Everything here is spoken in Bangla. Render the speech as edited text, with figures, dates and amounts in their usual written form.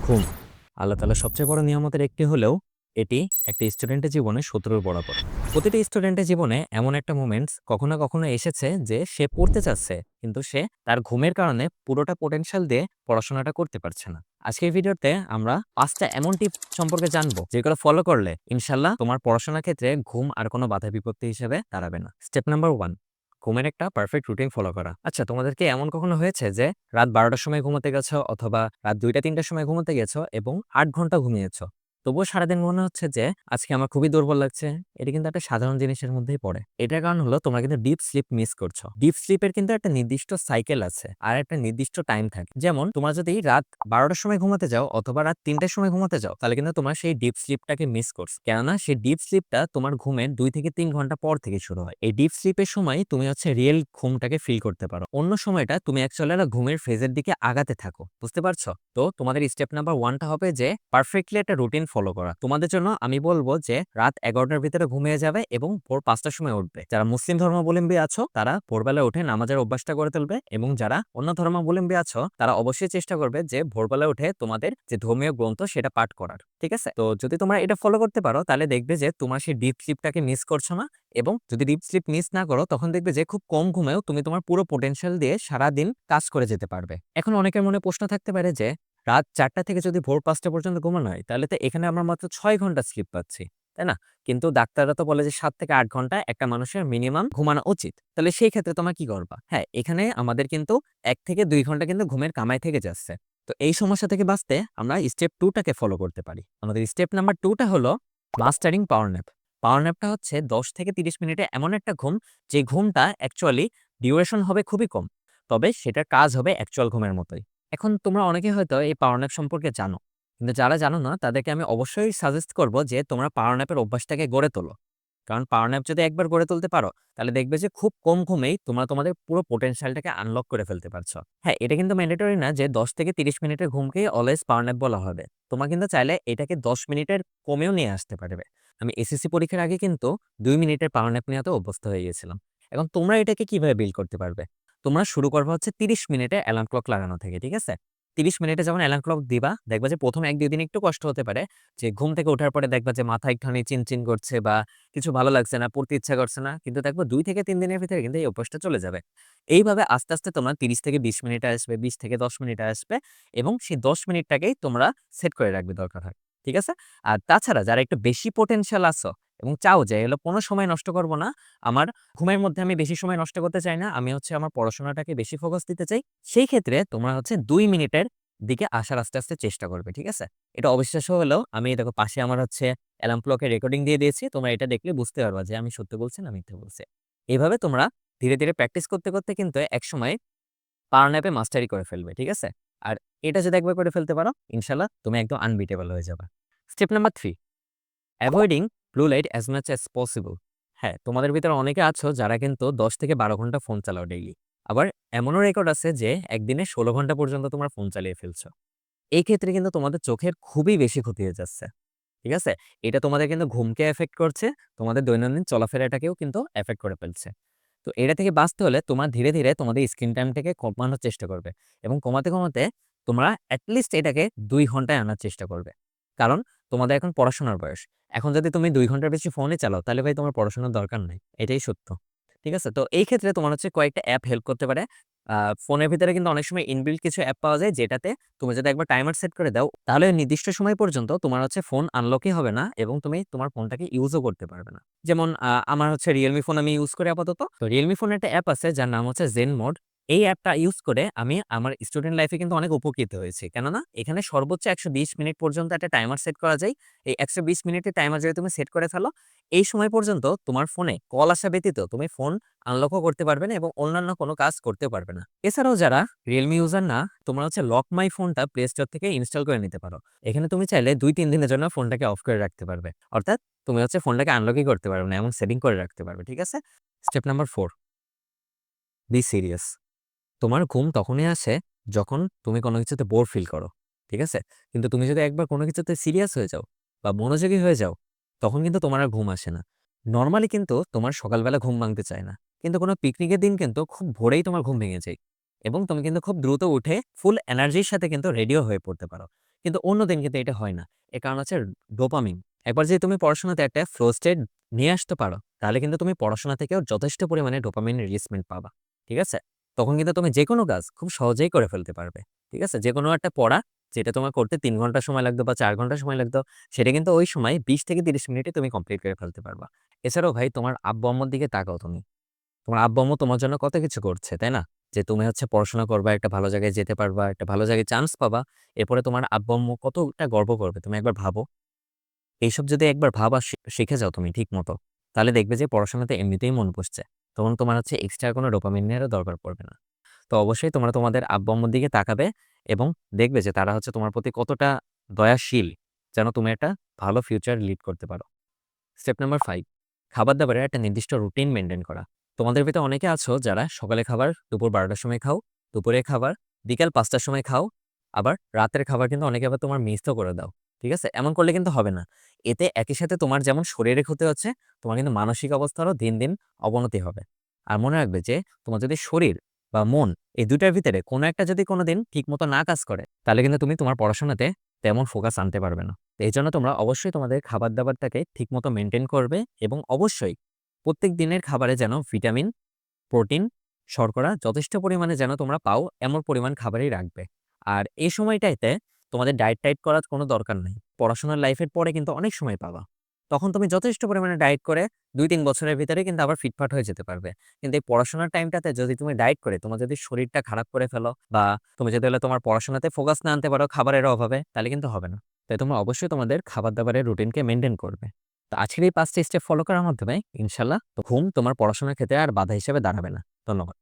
ঘুম আল্লাহ তাআলার সবচেয়ে বড় নিয়ামতের একটি হলেও এটি একটা স্টুডেন্টের জীবনে শত্রুর বরাবর। প্রতিটি স্টুডেন্টের জীবনে এমন একটা মোমেন্টস কখনো না কখনো এসেছে যে সে পড়তে চাচ্ছে কিন্তু সে তার ঘুমের কারণে পুরোটা পোটেনশিয়াল দিয়ে পড়াশোনাটা করতে পারছে না। আজকের ভিডিওতে আমরা ৫টা এমন টিপ সম্পর্কে জানবো যেগুলো ফলো করলে ইনশাল্লাহ তোমার পড়াশোনার ক্ষেত্রে ঘুম আর কোনো বাধা বিপত্তি হিসেবে দাঁড়াবে না। স্টেপ নাম্বার 1, ঘুমের একটা পারফেক্ট রুটিন ফলো করা। আচ্ছা, তোমাদেরকে এমন কখনো হয়েছে যে রাত ১২টার সময় ঘুমোতে গেছো অথবা রাত ২টা ৩টার সময় ঘুমোতে গেছো এবং ৮ ঘন্টা ঘুমিয়েছো, তবুও সারাদিন মনে হচ্ছে যে আজকে আমার খুবই দুর্বল লাগছে? এটা কিন্তু একটা সাধারণ জিনিসের মধ্যেই পড়ে। এটার কারণ হলো তোমরা কিন্তু ডিপ স্লিপ মিস করছো। ডিপ স্লিপের কিন্তু একটা নির্দিষ্ট সাইকেল আছে আর একটা নির্দিষ্ট টাইম থাকে। যেমন তোমরা যদি রাত ১২টার সময় ঘুমাতে যাও অথবা রাত ৩টার সময় ঘুমাতে যাও, তাহলে কিন্তু তোমার সেই ডিপ স্লিপটাকে মিস করছো। কেননা সেই ডিপ স্লিপটা তোমার ঘুমের ২ থেকে ৩ ঘন্টা পর থেকে শুরু হয়। এই ডিপ স্লিপের সময় তুমি হচ্ছে রিয়েল ঘুমটাকে ফিল করতে পারো। অন্য সময়টা তুমি অ্যাকচুয়ালি ঘুমের ফেজের দিকে আগাতে থাকো। বুঝতে পারছো? তো তোমাদের স্টেপ নাম্বার 1টা হবে যে পারফেক্টলি একটা রুটিন ফলো করা। তোমাদের জন্য আমি বলবো যে রাত ১১টার ভিতরে ঘুমিয়ে যাবে এবং ভোর ৫টার সময় উঠবে। যারা মুসলিম ধর্মাবলম্বী আছো তারা ভোরবেলা উঠে নামাজের অভ্যাসটা করে তুলবে, এবং যারা অন্য ধর্মাবলম্বী আছো তারা অবশ্যই চেষ্টা করবে যে ভোরবেলা উঠে তোমাদের যে ধর্মীয় গ্রন্থ সেটা পাঠ করার। ঠিক আছে? তো যদি তোমরা এটা ফলো করতে পারো তাহলে দেখবে যে তোমার সেই ডিপ স্লিপটাকে মিস করছো না, এবং যদি ডিপ স্লিপ মিস না করো তখন দেখবে যে খুব কম ঘুমেও তুমি তোমার পুরো পোটেনশিয়াল দিয়ে সারাদিন কাজ করে যেতে পারবে। এখন অনেকের মনে প্রশ্ন থাকতে পারে যে রাত ৪টা থেকে যদি ভোর ৫টা পর্যন্ত ঘুমানো হয় তাহলে তো এখানে আমরা মাত্র ৬ ঘন্টা স্লিপ পাচ্ছি, তাই না? কিন্তু ডাক্তাররা তো বলে যে ৭ থেকে ৮ ঘন্টা একটা মানুষের মিনিমাম ঘুমানো উচিত। তাহলে সেই ক্ষেত্রে তোমরা কি করবা? হ্যাঁ, এখানে আমাদের কিন্তু ১ থেকে ২ ঘন্টা কিন্তু ঘুমের কামাই থেকে যাচ্ছে। তো এই সমস্যা থেকে বাঁচতে আমরা স্টেপ 2টাকে ফলো করতে পারি। আমাদের স্টেপ নাম্বার 2টা হলো মাস্টারিং পাওয়ার ন্যাপ। পাওয়ার ন্যাপটা হচ্ছে ১০ থেকে ৩০ মিনিটে এমন একটা ঘুম যে ঘুমটা অ্যাকচুয়ালি ডিউরেশন হবে খুবই কম, তবে সেটার কাজ হবে অ্যাকচুয়াল ঘুমের মতোই। এখন তোমরা অনেকে হয়তো এই পাওয়ার ন্যাপ সম্পর্কে জানো, কিন্তু যারা জানো না তাদেরকে আমি অবশ্যই সাজেস্ট করব যে তোমরা পাওয়ার ন্যাপের অভ্যাসটাকে গড়ে তোলো। কারণ পাওয়ার ন্যাপ যদি একবার গড়ে তুলতে পারো তাহলে দেখবে যে খুব কম ঘুমেই তোমরা তোমাদের পুরো পোটেনশিয়ালটাকে আনলক করে ফেলতে পারছো। হ্যাঁ, এটা কিন্তু ম্যান্ডেটরি না যে ১০ থেকে ৩০ মিনিটের ঘুমকেই অলওয়েজ পাওয়ার ন্যাপ বলা হবে। তোমরা কিন্তু চাইলে এটাকে ১০ মিনিটের কমেও নিয়ে আসতে পারবে। আমি এসএসসি পরীক্ষার আগে কিন্তু ২ মিনিটের পাওয়ার ন্যাপ নেওয়াতে অভ্যস্ত হয়ে গিয়েছিলাম। এখন তোমরা এটাকে কিভাবে বিল্ড করতে পারবে? তোমরা শুরু করবা হচ্ছে ৩০ মিনিটে অ্যালার্ম ক্লক লাগানো থেকে, ঠিক আছে? ৩০ মিনিটে যখন অ্যালার্ম ক্লক দিবা, দেখবা যে ১ম ১-২ দিন একটু কষ্ট হতে পারে। যে ঘুম থেকে ওঠার পরে দেখবা যে মাথা একটুখানি চিনচিন করছে বা কিছু ভালো লাগছে না, পড়তে ইচ্ছা করছে না। কিন্তু দেখবা ২ থেকে ৩ দিনের ভিতরে কিন্তু এই অভ্যাসটা চলে যাবে। এইভাবে আস্তে, আস্তে তোমরা ৩০ থেকে ২০ মিনিটে আসবে, ২০ থেকে ১০ মিনিটে আসবে, এবং সেই ১০ মিনিটটাকেই তোমরা সেট করে রাখবে দরকার হয়। ঠিক আছে? আর তাছাড়া যারা একটু বেশি পোটেনশিয়াল আছো এবং চাও যে হলো কোনো সময় নষ্ট করব না, আমার ঘুমের মধ্যে আমি বেশি সময় নষ্ট করতে চাই না, আমি হচ্ছে আমার পড়াশোনাটাকে বেশি ফোকাস দিতে চাই। সেই ক্ষেত্রে তোমরা হচ্ছে ২ মিনিটের দিকে আসার আস্তে, আস্তে চেষ্টা করবে। ঠিক আছে? এটা অবিশ্বাস্য হলেও আমি দেখো পাশে আমার হচ্ছে অ্যালার্ম ক্লকের রেকর্ডিং দিয়ে দিয়েছি। তোমরা এটা দেখলে বুঝতে পারবা যে আমি সত্যি বলছি না মিথ্যা বলছি। এভাবে তোমরা ধীরে, ধীরে প্র্যাকটিস করতে, করতে কিন্তু একসময় পাওয়ার ন্যাপে মাস্টারি করে ফেলবে। ঠিক আছে? আর এটা যদি একবার করে ফেলতে পারো, ইনশাআল্লাহ তুমি একদম আনবিটেবল হয়ে যাবা। Step number ৩, avoiding blue light as much as possible. হ্যাঁ, তোমাদের ভিতরে অনেকে আছো যারা কিন্তু ১০ থেকে ১২ ঘন্টা ফোন চালাও ডেইলি। আবার এমনও রেকর্ড আছে যে একদিনে ১৬ ঘন্টা পর্যন্ত তোমরা ফোন চালিয়ে ফেলছো। এই ক্ষেত্রে কিন্তু তোমাদের চোখের খুবই বেশি ক্ষতি হয়ে যাচ্ছে। ঠিক আছে? এটা তোমাদের কিন্তু ঘুমকে এফেক্ট করছে, তোমাদের দৈনন্দিন চলাফেরাটাকেও কিন্তু এফেক্ট করে ফেলছে। তো এটা থেকে বাঁচতে হলে তোমার ধীরে, ধীরে তোমাদের স্ক্রিন টাইমটাকে কমানোর চেষ্টা করবে, এবং কমাতে, কমাতে তোমরা এট লিস্ট এটাকে ২ ঘন্টায় আনার চেষ্টা করবে। কারণ তোমাদের এখন পড়াশোনার বয়স। এখন যদি তুমি ২ ঘন্টার বেশি ফোনে চালাও তাহলে ভাই তোমার পড়াশোনার দরকার নাই। এটাই সত্য। ঠিক আছে? তো এই ক্ষেত্রে তোমার হচ্ছে কয়েকটা অ্যাপ হেল্প করতে পারে। ফোনের ভিতরে কিন্তু অনেক সময় ইনবিল্ট কিছু অ্যাপ পাওয়া যায় যেটাতে তুমি যদি একবার টাইমার সেট করে দাও তাহলে নির্দিষ্ট সময় পর্যন্ত তোমার হচ্ছে ফোন আনলকই হবে না, এবং তুমি তোমার ফোনটাকে ইউজও করতে পারবে না। যেমন আমার হচ্ছে Realme ফোন আমি ইউজ করি আপাতত। তো Realme ফোনে একটা অ্যাপ আছে যার নাম হচ্ছে Zen Mode। এই অ্যাপটা ইউজ করে আমি আমার স্টুডেন্ট লাইফে কিন্তু অনেক উপকৃত হয়েছি। কেননা এখানে সর্বোচ্চ ১২০ মিনিট পর্যন্ত একটা টাইমার সেট করা যায়। এই ১২০ মিনিটের টাইমার যদি তুমি সেট করে ফেলো, এই সময় পর্যন্ত তোমার ফোনে কল আসা ব্যতীত তুমি ফোন আনলকও করতে পারবে না এবং অন্যান্য কোনো কাজ করতেও পারবে না। এছাড়াও যারা Realme ইউজার না, তোমরা হচ্ছে লক মাই ফোনটা প্লে স্টোর থেকে ইনস্টল করে নিতে পারো। এখানে তুমি চাইলে ২-৩ দিনের জন্য ফোনটাকে অফ করে রাখতে পারবে। অর্থাৎ তুমি হচ্ছে ফোনটাকে আনলকই করতে পারবে না, এমন সেটিং করে রাখতে পারবে। ঠিক আছে? Step number ৪, be serious. তোমার ঘুম তখনই আসে যখন তুমি কোনো কিছুতে বোর ফিল করো। ঠিক আছে? কিন্তু তুমি যদি একবার কোনো কিছুতে সিরিয়াস হয়ে যাও বা মনোযোগী হয়ে যাও, তখন কিন্তু তোমার আর ঘুম আসে না। নরমালি কিন্তু তোমার সকালবেলা ঘুম ভাঙতে চায় না। কিন্তু কোনো পিকনিকের দিন কিন্তু খুব ভোরেই তোমার ঘুম ভেঙে যায়, এবং তুমি কিন্তু খুব দ্রুত উঠে ফুল এনার্জির সাথে কিন্তু রেডিও হয়ে পড়তে পারো। কিন্তু অন্যদিন কিন্তু এটা হয় না। এর কারণ হচ্ছে ডোপামিন। একবার যদি তুমি পড়াশোনাতে একটা ফ্লো স্টেট নিয়ে আসতে পারো, তাহলে কিন্তু তুমি পড়াশোনা থেকেও যথেষ্ট পরিমাণে ডোপামিন রিলিজমেন্ট পাবা। ঠিক আছে? তখন কিন্তু তুমি যেকোনো কাজ খুব সহজেই করে ফেলতে পারবে। ঠিক আছে? যেকোনো একটা পড়া যেটা তোমার করতে ৩ ঘন্টা সময় লাগতো বা ৪ ঘন্টা সময় লাগতো, সেটা কিন্তু ওই সময় ২০ থেকে ৩০ মিনিটে তুমি কমপ্লিট করে ফেলতে পারবা। এছাড়াও ভাই তোমার আব্বু-আম্মুর দিকে তাকাও তুমি। তোমার আব্বু-আম্মু তোমার জন্য কত কিছু করছে, তাই না? যে তুমি হচ্ছে পড়াশোনা করবা, একটা ভালো জায়গায় যেতে পারবা, একটা ভালো জায়গায় চান্স পাবা। এরপরে তোমার আব্বু-আম্মু কতটা গর্ব করবে তুমি একবার ভাবো। এইসব যদি একবার ভাবা শিখে যাও তুমি ঠিকমতো, তাহলে দেখবে যে পড়াশোনাতে এমনিতেই মন বসছে। তখন তোমার হচ্ছে এক্সট্রা কোনো ডোপামিনেরও দরকার পড়বে না। তো অবশ্যই তোমরা তোমাদের আব্বু-আম্মুর দিকে তাকাবে এবং দেখবে যে তারা হচ্ছে তোমার প্রতি কতটা দয়াশীল, যেন তুমি একটা ভালো ফিউচার লিড করতে পারো। স্টেপ নাম্বার 5, খাবার-দাবারের একটা নির্দিষ্ট রুটিন মেইনটেইন করা। তোমাদের ভিতরে অনেকে আছো যারা সকালে খাবার দুপুর ১২ টার সময় খাও, দুপুরে খাবার বিকাল ৫ টার সময় খাও, আবার রাতের খাবার কিন্তু অনেকে আবার তোমার মিসও করে দাও। ঠিক আছে? এমন করলে কিন্তু হবে না। এতে একই সাথে তোমার যেমন শরীরের ক্ষতি হচ্ছে, তোমার কিন্তু মানসিক অবস্থারও দিন, দিন অবনতি হবে। আর মনে রাখবে যে তোমার যদি শরীর বা মন এই ২ টার ভিতরে কোনো একটা যদি কোনোদিন ঠিকমতো না কাজ করে, তাহলে কিন্তু তুমি তোমার পড়াশোনাতে তেমন ফোকাস আনতে পারবে না। তো এজন্য তোমরা অবশ্যই তোমাদের খাবার-দাবারটাকে ঠিকমতো মেইনটেইন করবে এবং অবশ্যই প্রত্যেক দিনের খাবারে যেন ভিটামিন, প্রোটিন, শর্করা যথেষ্ট পরিমাণে যেন তোমরা পাও, এমন পরিমাণ খাবারই রাখবে। আর এই সময়টাতে তোমাদের ডায়েট-টায়েট করার কোনো দরকার নাই। পড়াশোনার লাইফের পরে কিন্তু অনেক সময় পাবা। তখন তুমি যথেষ্ট পরিমাণে ডায়েট করে ২-৩ বছরের ভিতরে কিন্তু আবার ফিটফাট হয়ে যেতে পারবে। কিন্তু এই পড়াশোনার টাইমটাতে যদি তুমি ডায়েট করে তোমার যদি শরীরটা খারাপ করে ফেলো বা তুমি যদি হলে তোমার পড়াশোনাতে ফোকাস না আনতে পারো খাবারের অভাবে, তাহলে কিন্তু হবে না। তাই তোমরা অবশ্যই তোমাদের খাবার-দাবারের রুটিনকে মেইনটেইন করবে। তো আজকের এই ৫ টা স্টেপ ফলো করার মাধ্যমে ইনশাআল্লাহ ঘুম তোমার পড়াশোনার ক্ষেত্রে আর বাধা হিসেবে দাঁড়াবে না। ধন্যবাদ।